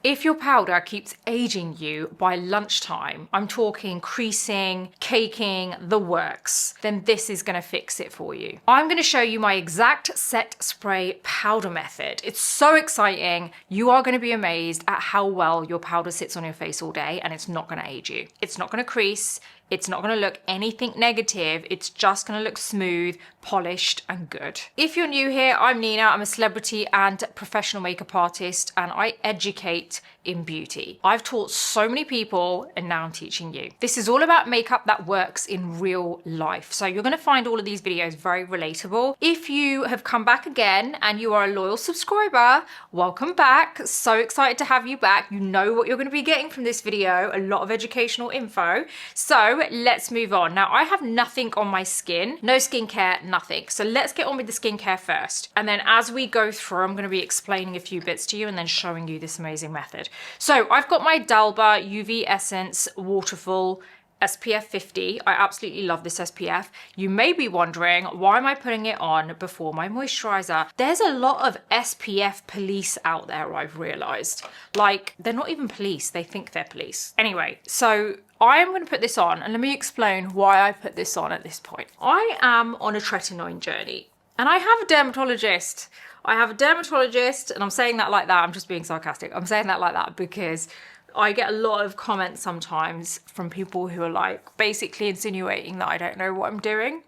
If your powder keeps aging you by lunchtime, I'm talking creasing, caking, the works, then this is going to fix it for you. I'm going to show you my exact set spray powder method. It's so exciting. You are going to be amazed at how well your powder sits on your face all day, and it's not going to age you. It's not going to crease. It's not going to look anything negative. It's just going to look smooth, polished, and good. If you're new here, I'm Nina. I'm a celebrity and professional makeup artist, and I educate in beauty. I've taught so many people, and now I'm teaching you. This is all about makeup that works in real life. So you're going to find all of these videos very relatable. If you have come back again and you are a loyal subscriber, welcome back. So excited to have you back. You know what you're going to be getting from this video, a lot of educational info. So let's move on. Now I have nothing on my skin, no skincare, nothing. So let's get on with the skincare first. And then as we go through, I'm going to be explaining a few bits to you and then showing you this amazing method. So I've got my Dalba UV Essence Waterful SPF 50. I absolutely love this SPF. You may be wondering, why am I putting it on before my moisturizer? There's a lot of SPF police out there, I've realized. Like, they're not even police, they think they're police. Anyway, so I am going to put this on, and let me explain why I put this on at this point. I am on a tretinoin journey, and I have a dermatologist. And I'm saying that like that, I'm just being sarcastic. I'm saying that like that because I get a lot of comments sometimes from people who are like basically insinuating that I don't know what I'm doing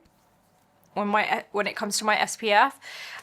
when it comes to my SPF.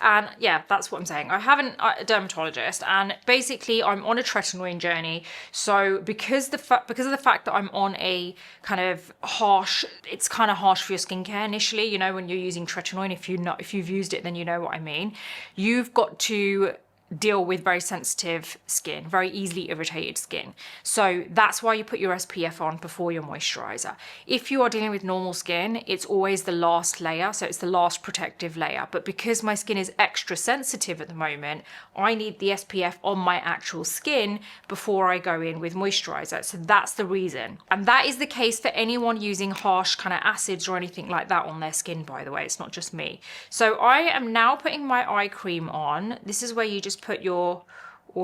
And yeah, that's what I'm saying. I have a dermatologist, and basically I'm on a tretinoin journey. So because of the fact that I'm on a kind of harsh, it's kind of harsh for your skincare initially, you know, when you're using tretinoin, if you've used it, then you know what I mean. You've got to deal with very sensitive skin, very easily irritated skin. So that's why you put your SPF on before your moisturizer. If you are dealing with normal skin, it's always the last layer, so it's the last protective layer. But because my skin is extra sensitive at the moment, I need the SPF on my actual skin before I go in with moisturizer. So that's the reason. And that is the case for anyone using harsh kind of acids or anything like that on their skin, by the way. It's not just me. So I am now putting my eye cream on. This is where you just put all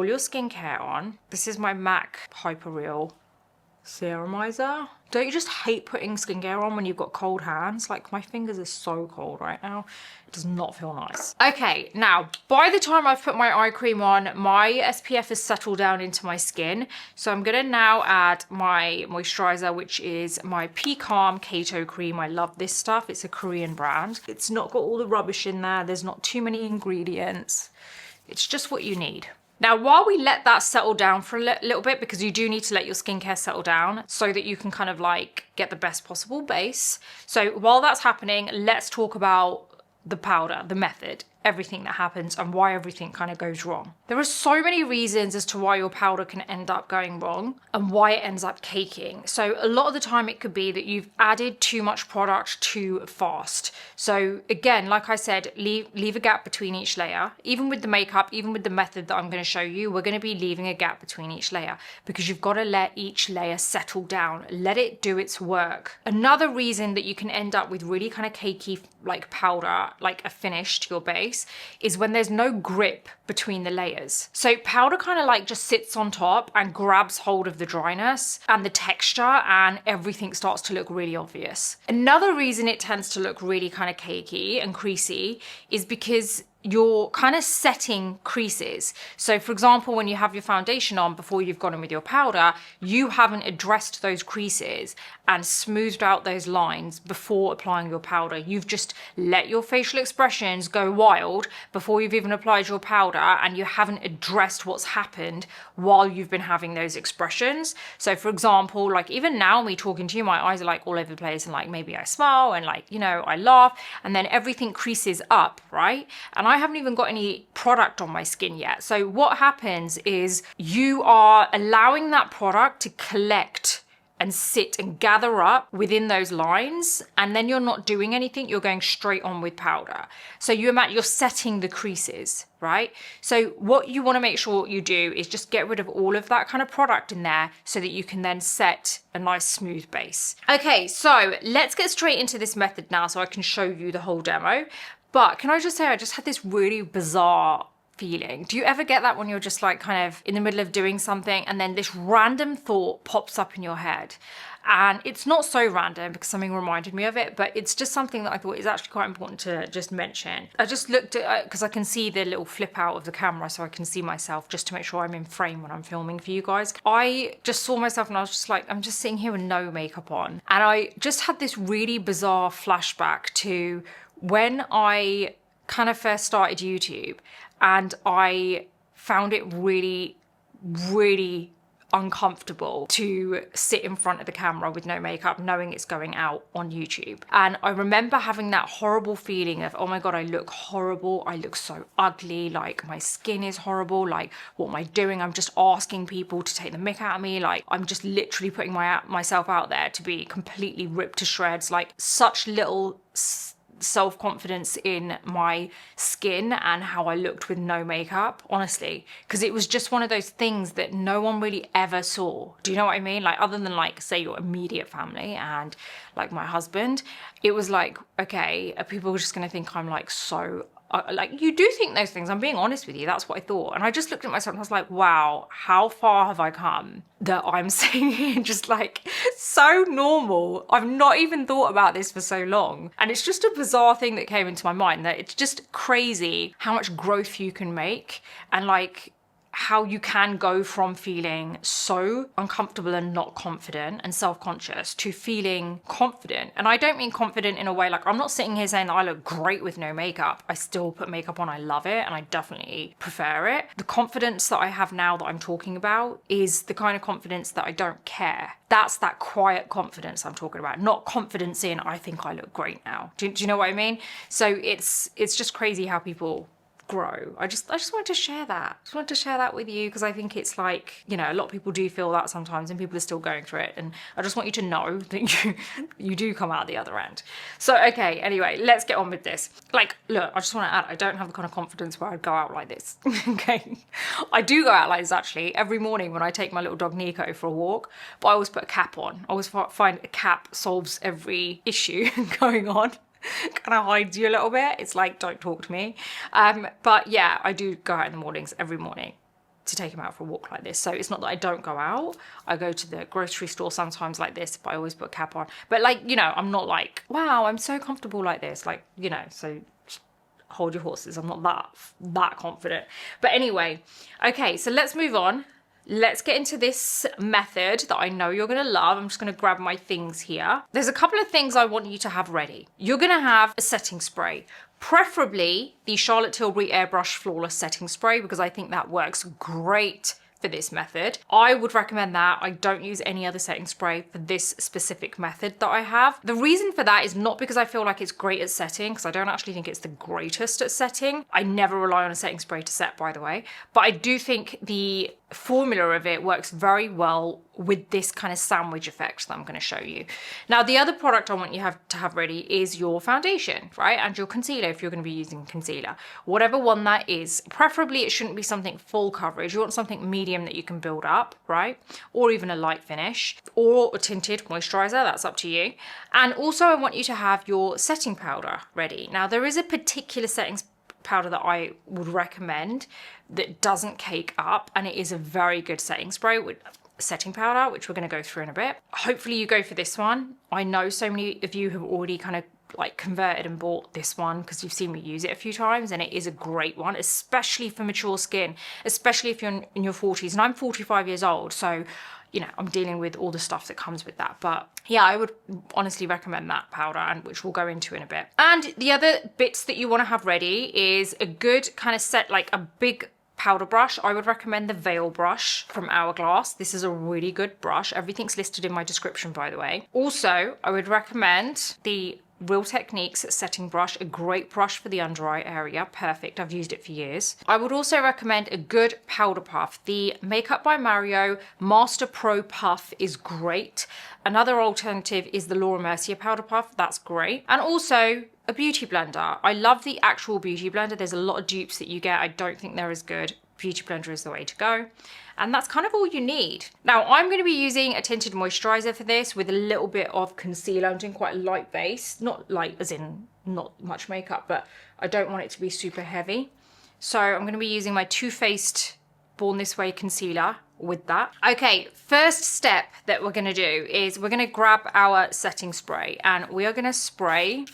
your skincare on. This is my MAC Hyper Real Serumizer. Don't you just hate putting skincare on when you've got cold hands? Like, my fingers are so cold right now. It does not feel nice. Okay, now, by the time I've put my eye cream on, my SPF has settled down into my skin. So I'm gonna now add my moisturizer, which is my P-Calm Keto Cream. I love this stuff. It's a Korean brand. It's not got all the rubbish in there. There's not too many ingredients. It's just what you need. Now, while we let that settle down for a little bit, because you do need to let your skincare settle down so that you can kind of like get the best possible base. So while that's happening, let's talk about the powder, the method, everything that happens and why everything kind of goes wrong. There are so many reasons as to why your powder can end up going wrong and why it ends up caking. So a lot of the time it could be that you've added too much product too fast. So again, like I said, leave a gap between each layer. Even with the makeup, even with the method that I'm going to show you, we're going to be leaving a gap between each layer because you've got to let each layer settle down, let it do its work. Another reason that you can end up with really kind of cakey like powder, like a finish to your base, is when there's no grip between the layers. So powder kind of like just sits on top and grabs hold of the dryness and the texture, and everything starts to look really obvious. Another reason it tends to look really kind of cakey and creasy is because you're kind of setting creases. So for example, when you have your foundation on before you've gone in with your powder, you haven't addressed those creases and smoothed out those lines before applying your powder. You've just let your facial expressions go wild before you've even applied your powder, and you haven't addressed what's happened while you've been having those expressions. So for example, like even now me talking to you, my eyes are like all over the place, and like maybe I smile and like, you know, I laugh, and then everything creases up, right? And I haven't even got any product on my skin yet. So what happens is you are allowing that product to collect and sit and gather up within those lines, and then you're not doing anything, you're going straight on with powder. So you're setting the creases, right? So what you want to make sure you do is just get rid of all of that kind of product in there so that you can then set a nice smooth base. Okay, so let's get straight into this method now so I can show you the whole demo. But can I just say, I just had this really bizarre feeling? Do you ever get that when you're just like kind of in the middle of doing something and then this random thought pops up in your head? And it's not so random because something reminded me of it, but it's just something that I thought is actually quite important to just mention. I just looked at, because I can see the little flip out of the camera so I can see myself just to make sure I'm in frame when I'm filming for you guys. I just saw myself and I was just like, I'm just sitting here with no makeup on. And I just had this really bizarre flashback to when I kind of first started YouTube, and I found it really, really uncomfortable to sit in front of the camera with no makeup knowing it's going out on YouTube. And I remember having that horrible feeling of, oh my god, I look horrible, I look so ugly, like my skin is horrible, like what am I doing? I'm just asking people to take the mick out of me, like I'm just literally putting myself out there to be completely ripped to shreds, like such little self-confidence in my skin and how I looked with no makeup, honestly, because it was just one of those things that no one really ever saw. Do you know what I mean? Like, other than like say your immediate family and like my husband, it was like, okay, are people just gonna think I'm like so like, you do think those things, I'm being honest with you, that's what I thought. And I just looked at myself and I was like, wow, how far have I come that I'm sitting here just like so normal. I've not even thought about this for so long. And it's just a bizarre thing that came into my mind, that it's just crazy how much growth you can make, and like how you can go from feeling so uncomfortable and not confident and self-conscious to feeling confident. And I don't mean confident in a way like, I'm not sitting here saying that I look great with no makeup. I still put makeup on, I love it, and I definitely prefer it. The confidence that I have now that I'm talking about is the kind of confidence that I don't care. That's that quiet confidence I'm talking about, not confidence in, I think I look great now. Do you know what I mean? So it's just crazy how people grow. I just wanted to share that. Just wanted to share that with you because I think it's like, you know, a lot of people do feel that sometimes and people are still going through it, and I just want you to know that you do come out the other end. So okay, anyway, let's get on with this. Like, look, I just want to add, I don't have the kind of confidence where I'd go out like this. Okay, I do go out like this actually every morning when I take my little dog Nico for a walk, but I always put a cap on. I always find a cap solves every issue going on. Kind of hides you a little bit. It's like, don't talk to me. But yeah, I do go out in the mornings every morning to take him out for a walk like this. So it's not that I don't go out. I go to the grocery store sometimes like this, but I always put a cap on. But like, you know, I'm not like, wow, I'm so comfortable like this. Like, you know, so hold your horses. I'm not that confident. But anyway, okay, so let's move on. Let's get into this method that I know you're gonna love. I'm just gonna grab my things here. There's a couple of things I want you to have ready. You're gonna have a setting spray, preferably the Charlotte Tilbury Airbrush Flawless Setting Spray, because I think that works great for this method. I would recommend that. I don't use any other setting spray for this specific method that I have. The reason for that is not because I feel like it's great at setting, because I don't actually think it's the greatest at setting. I never rely on a setting spray to set, by the way, but I do think the formula of it works very well with this kind of sandwich effect that I'm going to show you. Now, the other product I want you to have ready is your foundation, right? And your concealer if you're going to be using concealer. Whatever one that is, preferably it shouldn't be something full coverage. You want something medium that you can build up, right? Or even a light finish, or a tinted moisturizer, that's up to you. And also I want you to have your setting powder ready. Now, there is a particular setting powder that I would recommend that doesn't cake up, and it is a very good setting spray with setting powder, which we're going to go through in a bit. Hopefully you go for this one. I know so many of you have already kind of like converted and bought this one because you've seen me use it a few times, and it is a great one, especially for mature skin, especially if you're in your 40s, and I'm 45 years old, so you know, I'm dealing with all the stuff that comes with that. But yeah, I would honestly recommend that powder, and which we'll go into in a bit. And the other bits that you want to have ready is a good kind of set, like a big powder brush. I would recommend the Veil brush from Hourglass. This is a really good brush. Everything's listed in my description, by the way. Also, I would recommend the Real Techniques setting brush, a great brush for the under eye area. Perfect, I've used it for years. I would also recommend a good powder puff. The Makeup by Mario Master Pro Puff is great. Another alternative is the Laura Mercier powder puff, that's great. And also a beauty blender. I love the actual beauty blender. There's a lot of dupes that you get. I don't think they're as good. Beauty blender is the way to go. And that's kind of all you need. Now, I'm going to be using a tinted moisturizer for this with a little bit of concealer. I'm doing quite a light base, not light as in not much makeup, but I don't want it to be super heavy. So I'm going to be using my Too Faced Born This Way concealer with that. Okay, first step that we're going to do is we're going to grab our setting spray and we are going to spray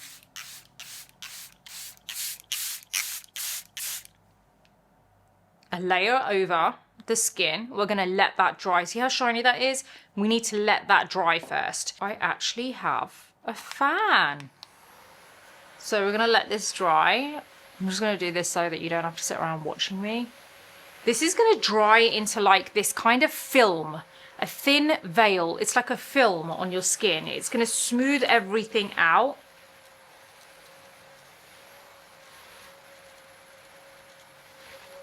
a layer over the skin. We're going to let that dry. See how shiny that is? We need to let that dry first. I actually have a fan. So we're going to let this dry. I'm just going to do this so that you don't have to sit around watching me. This is going to dry into like this kind of film, a thin veil. It's like a film on your skin. It's going to smooth everything out.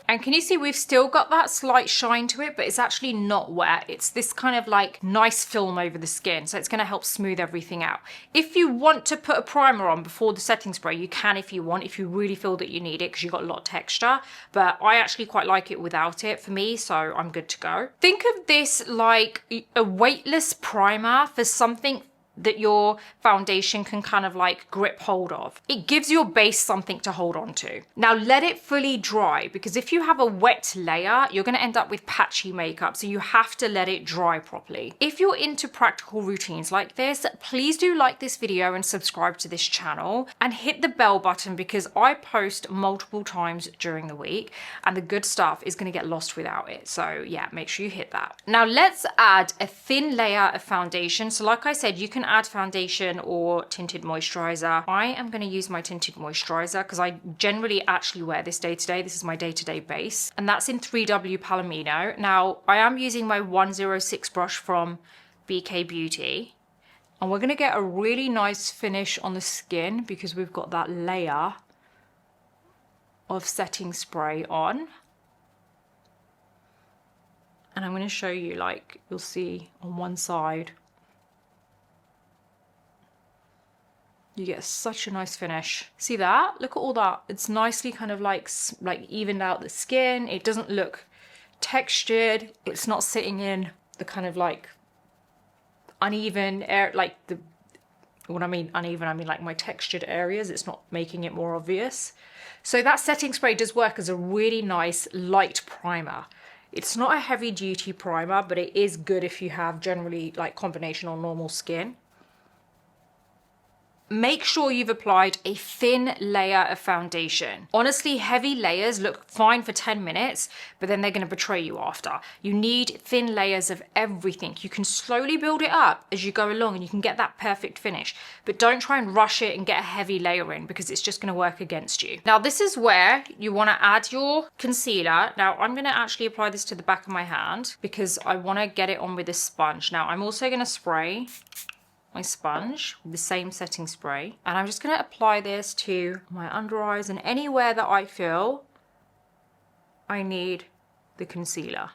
And can you see we've still got that slight shine to it, but it's actually not wet. It's this kind of like nice film over the skin. So it's going to help smooth everything out. If you want to put a primer on before the setting spray, you can if you want, if you really feel that you need it because you've got a lot of texture. But I actually quite like it without it for me, so I'm good to go. Think of this like a weightless primer for something that your foundation can kind of like grip hold of. It gives your base something to hold on to. Now let it fully dry, because if you have a wet layer, you're going to end up with patchy makeup. So you have to let it dry properly. If you're into practical routines like this, please do like this video and subscribe to this channel and hit the bell button, because I post multiple times during the week and the good stuff is going to get lost without it. So yeah, make sure you hit that. Now let's add a thin layer of foundation. So like I said, you can add foundation or tinted moisturizer. I am going to use my tinted moisturizer because I generally actually wear this day to day. This is my day-to-day base, and that's in 3W Palomino. Now I am using my 106 brush from BK Beauty, and we're going to get a really nice finish on the skin because we've got that layer of setting spray on. And I'm going to show you, like you'll see on one side, you get such a nice finish. See that? Look at all that. It's nicely kind of like evened out the skin. It doesn't look textured. It's not sitting in the kind of like uneven air, like the, when I mean uneven, I mean like my textured areas. It's not making it more obvious. So that setting spray does work as a really nice light primer. It's not a heavy duty primer, but it is good if you have generally like combination or normal skin. Make sure you've applied a thin layer of foundation. Honestly, heavy layers look fine for 10 minutes, but then they're going to betray you after. You need thin layers of everything. You can slowly build it up as you go along and you can get that perfect finish, but don't try and rush it and get a heavy layer in because it's just going to work against you. Now, this is where you want to add your concealer. Now, I'm going to actually apply this to the back of my hand because I want to get it on with a sponge. Now, I'm also going to spray my sponge with the same setting spray, and I'm just going to apply this to my under eyes and anywhere that I feel I need the concealer.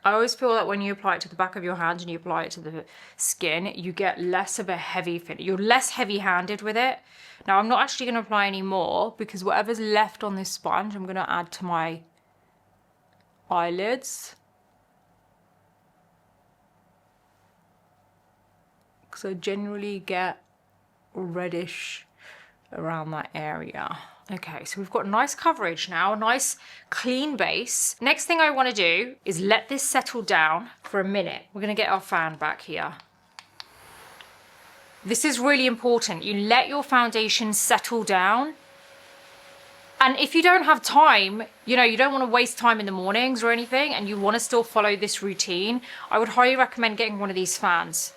I always feel that when you apply it to the back of your hand and you apply it to the skin, you get less of a heavy finish. You're less heavy-handed with it. Now I'm not actually going to apply any more because whatever's left on this sponge I'm going to add to my eyelids. So generally get reddish around that area. Okay, so we've got nice coverage now, a nice clean base. Next thing I want to do is let this settle down for a minute. We're going to get our fan back here. This is really important. You let your foundation settle down. And if you don't have time, you know, you don't want to waste time in the mornings or anything, and you want to still follow this routine, I would highly recommend getting one of these fans.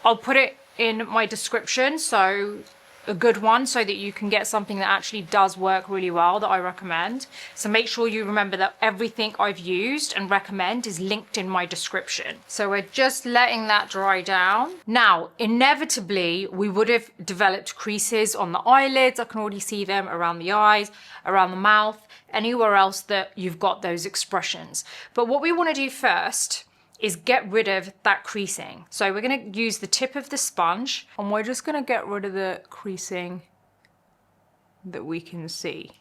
I'll put it in my description, so a good one, so that you can get something that actually does work really well that I recommend. So make sure you remember that everything I've used and recommend is linked in my description. So we're just letting that dry down. Now, inevitably, we would have developed creases on the eyelids. I can already see them around the eyes, around the mouth, anywhere else that you've got those expressions. But what we want to do first is get rid of that creasing. So we're going to use the tip of the sponge and we're just going to get rid of the creasing that we can see,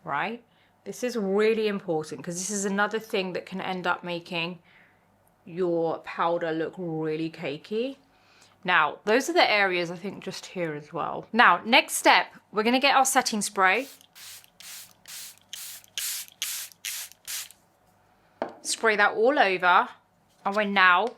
right? This is really important because this is another thing that can end up making your powder look really cakey. Now, those are the areas I think just here as well. Now, next step, we're gonna get our setting spray. Spray that all over, and we're now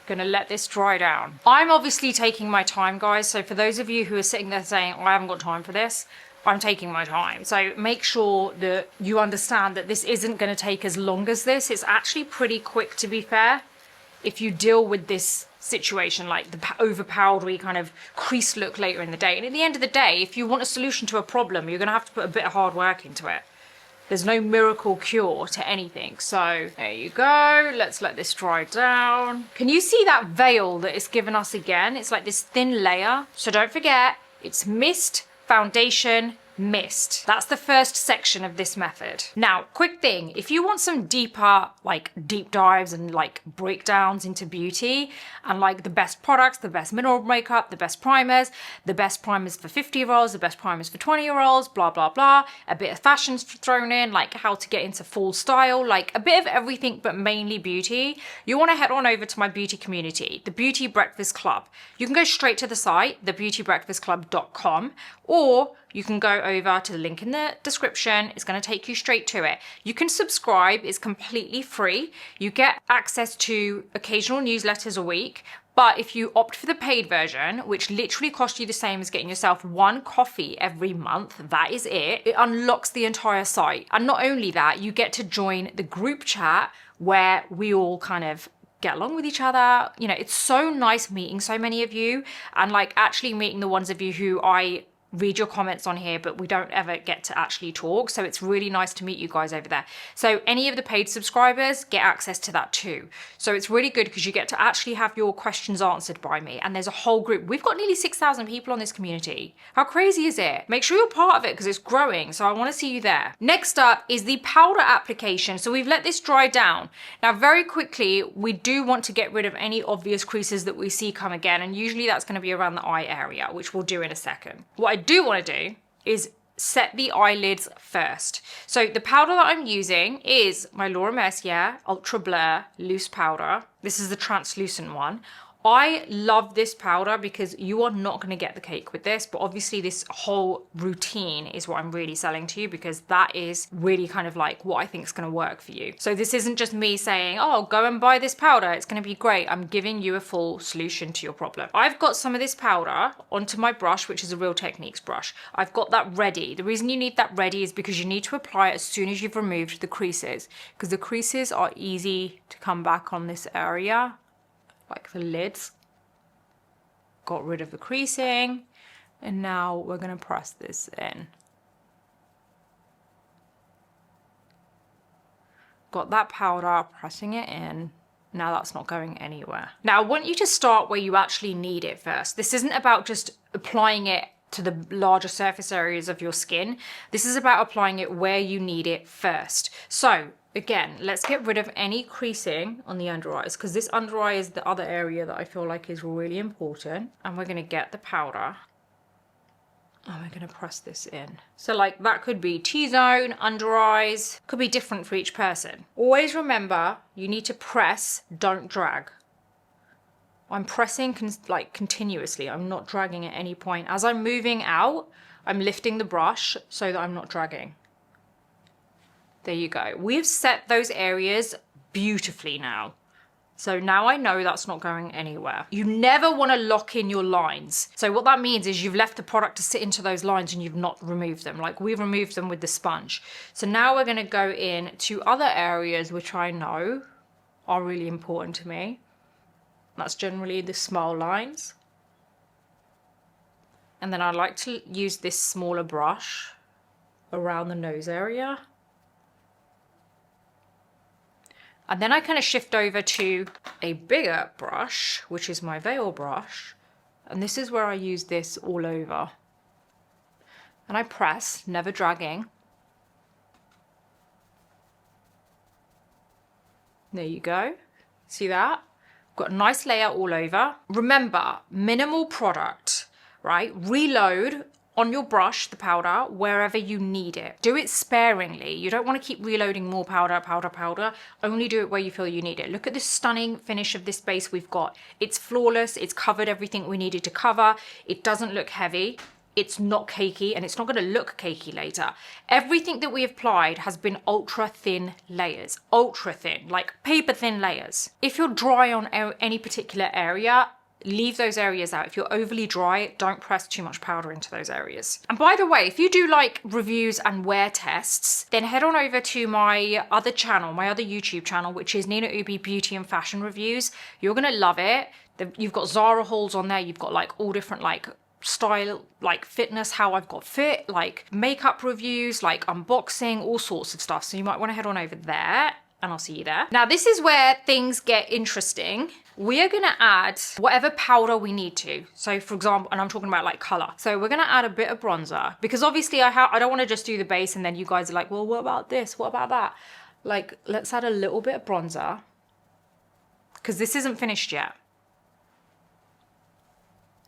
gonna let this dry down. I'm obviously taking my time, guys, so for those of you who are sitting there saying, oh, I haven't got time for this, I'm taking my time. So make sure that you understand that this isn't gonna take as long as this. It's actually pretty quick, to be fair, if you deal with this situation, like the over powdery kind of crease look later in the day. And at the end of the day, if you want a solution to a problem, you're gonna have to put a bit of hard work into it. There's no miracle cure to anything. So there you go. Let's let this dry down. Can you see that veil that it's given us again? It's like this thin layer. So don't forget, it's mist, foundation, mist. That's the first section of this method. Now, quick thing, if you want some deeper, like deep dives and like breakdowns into beauty and like the best products, the best mineral makeup, the best primers for 50-year-olds, the best primers for 20-year-olds, blah, blah, blah, a bit of fashion thrown in, like how to get into full style, like a bit of everything, but mainly beauty, you want to head on over to my beauty community, the Beauty Breakfast Club. You can go straight to the site, thebeautybreakfastclub.com, or you can go over to the link in the description. It's going to take you straight to it. You can subscribe. It's completely free. You get access to occasional newsletters a week. But if you opt for the paid version, which literally costs you the same as getting yourself one coffee every month, that is it. It unlocks the entire site. And not only that, you get to join the group chat where we all kind of get along with each other. You know, it's so nice meeting so many of you and like actually meeting the ones of you who I read your comments on here, but we don't ever get to actually talk. So it's really nice to meet you guys over there. So any of the paid subscribers get access to that too. So it's really good because you get to actually have your questions answered by me. And there's a whole group. We've got nearly 6,000 people on this community. How crazy is it? Make sure you're part of it because it's growing. So I want to see you there. Next up is the powder application. So we've let this dry down. Now, very quickly, we do want to get rid of any obvious creases that we see come again. And usually that's going to be around the eye area, which we'll do in a second. What I do want to do is set the eyelids first. So the powder that I'm using is my Mercier Ultra Blur Loose Powder. This is the translucent one. I love this powder because you are not going to get the cake with this, but obviously this whole routine is what I'm really selling to you because that is really kind of like what I think is going to work for you. So this isn't just me saying, oh, go and buy this powder, it's going to be great. I'm giving you a full solution to your problem. I've got some of this powder onto my brush, which is a Real Techniques brush. I've got that ready. The reason you need that ready is because you need to apply it as soon as you've removed the creases, because the creases are easy to come back on this area. Like the lids. Got rid of the creasing, and now we're going to press this in. Got that powder, pressing it in. Now that's not going anywhere. Now I want you to start where you actually need it first. This isn't about just applying it to the larger surface areas of your skin. This is about applying it where you need it first. So again, let's get rid of any creasing on the under eyes because this under eye is the other area that I feel like is really important. And we're going to get the powder and we're going to press this in. So like that could be T-zone, under eyes, could be different for each person. Always remember, you need to press, don't drag. I'm pressing like continuously. I'm not dragging at any point. As I'm moving out, I'm lifting the brush so that I'm not dragging. There you go. We've set those areas beautifully now. So now I know that's not going anywhere. You never want to lock in your lines. So what that means is you've left the product to sit into those lines and you've not removed them. Like we've removed them with the sponge. So now we're going to go in to other areas which I know are really important to me. That's generally the small lines. And then I like to use this smaller brush around the nose area. And then I kind of shift over to a bigger brush, which is my veil brush. And this is where I use this all over. And I press, never dragging. There you go. See that? Got a nice layer all over. Remember, minimal product, right? Reload on your brush, the powder, wherever you need it. Do it sparingly. You don't want to keep reloading more powder, powder, powder. Only do it where you feel you need it. Look at the stunning finish of this base we've got. It's flawless. It's covered everything we needed to cover. It doesn't look heavy. It's not cakey, and it's not going to look cakey later. Everything that we applied has been ultra thin layers, ultra thin, like paper thin layers. If you're dry on any particular area, leave those areas out. If you're overly dry, don't press too much powder into those areas. And by the way, if you do like reviews and wear tests, then head on over to my other channel, my other YouTube channel, which is NINAUBHIQM Beauty and Fashion Reviews. You're going to love it. You've got Zara hauls on there. You've got like all different like style, like fitness, how I've got fit, like makeup reviews, like unboxing, all sorts of stuff. So you might want to head on over there, and I'll see you there. Now this is where things get interesting. We are going to add whatever powder we need to. So for example, and I'm talking about like color. So we're going to add a bit of bronzer, because obviously I don't want to just do the base and then you guys are like, well, what about this? What about that? Like, let's add a little bit of bronzer, because this isn't finished yet.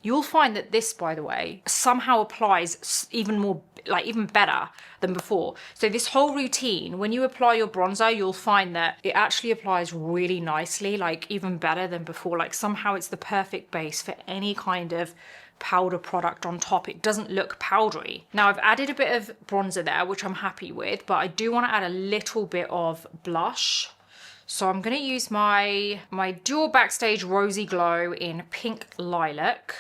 You'll find that this, by the way, somehow applies even more, like even better than before. So this whole routine, when you apply your bronzer, you'll find that it actually applies really nicely, like even better than before. Like somehow it's the perfect base for any kind of powder product on top. It doesn't look powdery. Now I've added a bit of bronzer there, which I'm happy with, but I do want to add a little bit of blush. So I'm going to use my Dual Backstage Rosy Glow in Pink Lilac,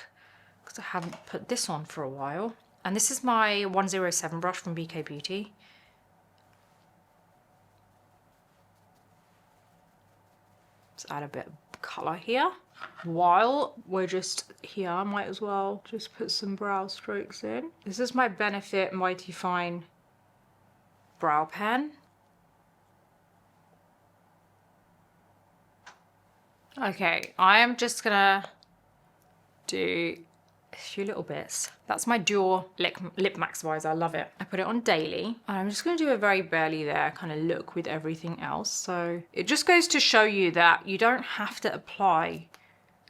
because I haven't put this on for a while. And this is my 107 brush from BK Beauty. Let's add a bit of colour here. While we're just here, I might as well just put some brow strokes in. This is my Benefit Mighty Fine brow pen. Okay, I am just gonna do a few little bits. That's my Dual Lip Maximizer, I love it. I put it on daily, and I'm just gonna do a very barely there kind of look with everything else. So it just goes to show you that you don't have to apply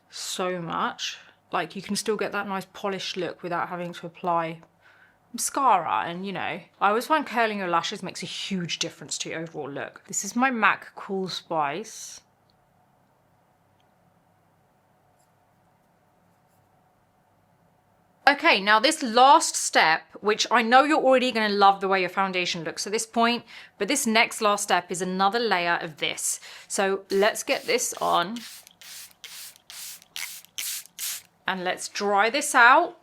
so much. Like you can still get that nice polished look without having to apply mascara. And you know, I always find curling your lashes makes a huge difference to your overall look. This is my MAC Cool Spice. Okay, now this last step, which I know you're already going to love the way your foundation looks at this point, but this next last step is another layer of this. So let's get this on and let's dry this out.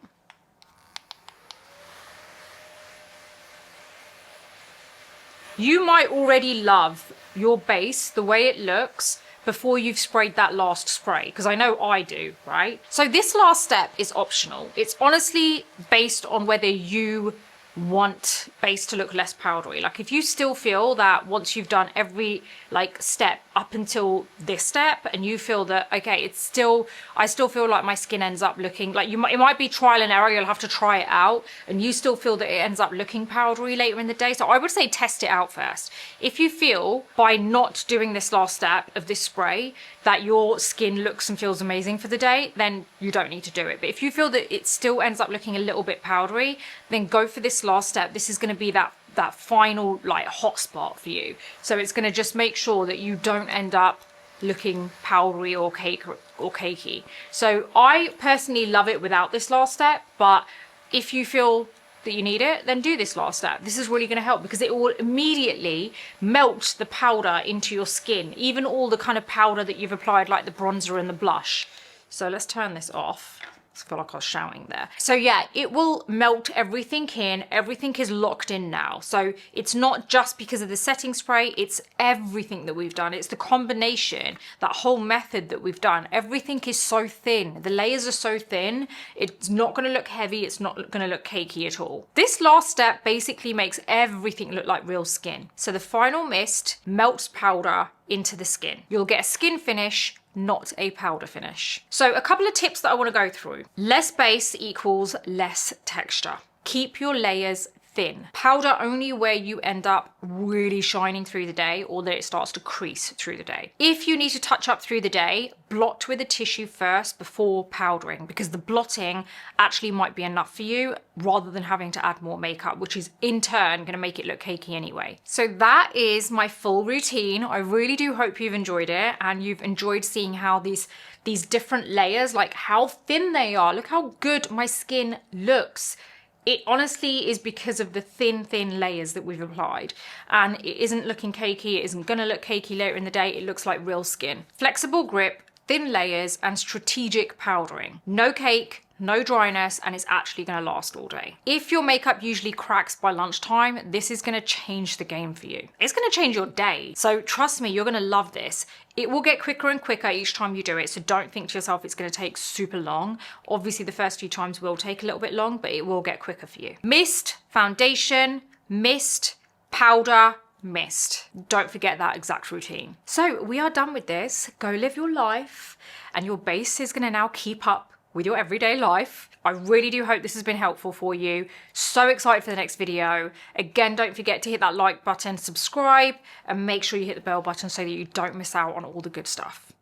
You might already love your base, the way it looks, before you've sprayed that last spray, because I know I do, right? So this last step is optional. It's honestly based on whether you want base to look less powdery. Like if you still feel that once you've done every like step up until this step and you feel that, okay, it's still, I still feel like my skin ends up looking like it might be trial and error, you'll have to try it out, and you still feel that it ends up looking powdery later in the day. So I would say test it out first. If you feel by not doing this last step of this spray that your skin looks and feels amazing for the day, then you don't need to do it. But if you feel that it still ends up looking a little bit powdery, then go for this last step. This is going to be that final like hot spot for you. So it's going to just make sure that you don't end up looking powdery or cakey. So I personally love it without this last step, but if you feel that you need it, then do this last step. This is really going to help because it will immediately melt the powder into your skin, even all the kind of powder that you've applied, like the bronzer and the blush. So let's turn this off. I feel like I was shouting there. So yeah, it will melt everything in. Everything is locked in now. So it's not just because of the setting spray, it's everything that we've done. It's the combination, that whole method that we've done. Everything is so thin. The layers are so thin. It's not gonna look heavy. It's not gonna look cakey at all. This last step basically makes everything look like real skin. So the final mist melts powder into the skin. You'll get a skin finish, not a powder finish. So a couple of tips that I want to go through. Less base equals less texture. Keep your layers thin. Powder only where you end up really shining through the day or that it starts to crease through the day. If you need to touch up through the day, blot with a tissue first before powdering, because the blotting actually might be enough for you rather than having to add more makeup, which is in turn going to make it look cakey anyway. So that is my full routine. I really do hope you've enjoyed it and you've enjoyed seeing how these different layers, like how thin they are. Look how good my skin looks. It honestly is because of the thin layers that we've applied, and it isn't looking cakey. It isn't gonna look cakey later in the day. It looks like real skin. Flexible grip, thin layers, and strategic powdering. No cake, no dryness, and it's actually gonna last all day. If your makeup usually cracks by lunchtime, this is gonna change the game for you. It's gonna change your day. So trust me, you're gonna love this. It will get quicker and quicker each time you do it, so don't think to yourself it's gonna take super long. Obviously the first few times will take a little bit long, but it will get quicker for you. Mist, foundation, mist, powder, mist. Don't forget that exact routine. So we are done with this. Go live your life, and your base is gonna now keep up with your everyday life. I really do hope this has been helpful for you. So excited for the next video. Again, don't forget to hit that like button, subscribe, and make sure you hit the bell button so that you don't miss out on all the good stuff.